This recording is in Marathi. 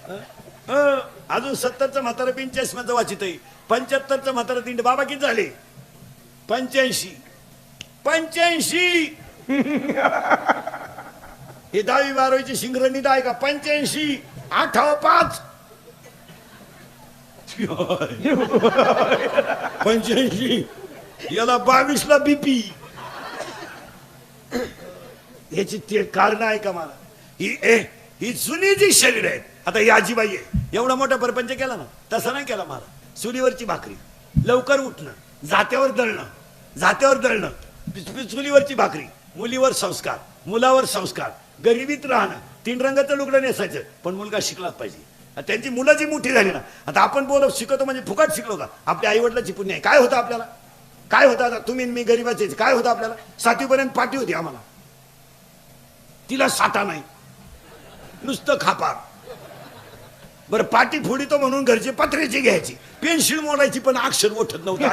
अजून 70चं म्हातारं 85 वाचित आहे. 75चं म्हातारं 3 बाबा किती झाले? 85. हे 10वी 12वीची शिंगरणीत आहे का? 85 8 5 85. याला 22ला बीपी. याची ते कारण आहे का मला? ही जुनी जी शरीर आहेत. आता ही आजीबाई आहे, एवढा मोठा परपंच केला ना, तसा नाही केला मला. चुलीवरची भाकरी, लवकर उठणं, जात्यावर दळणं, चुलीवरची भाकरी, मुलीवर संस्कार, मुलावर संस्कार, गरिबीत राहणं, 3 रंगाचं लुगडं नेसायचं, पण मुलगा शिकलाच पाहिजे. त्यांची मुलं जी मोठी झाली ना, आता आपण बोलत शिकवतो म्हणजे फुकट शिकलो का? आपल्या आई वडिलांची पुण्य आहे. काय होतं आपल्याला? काय होतं? आता तुम्ही मी गरीबाचे काय होतं आपल्याला? 7वी पर्यंत पाठी होती आम्हाला. तिला साठा नाही, नुसतं खापार. बरं, पाटी फोडितो म्हणून घरचे पत्र्याची घ्यायची, पेन्सिल मोडायची, पण अक्षर ओठत नव्हतं.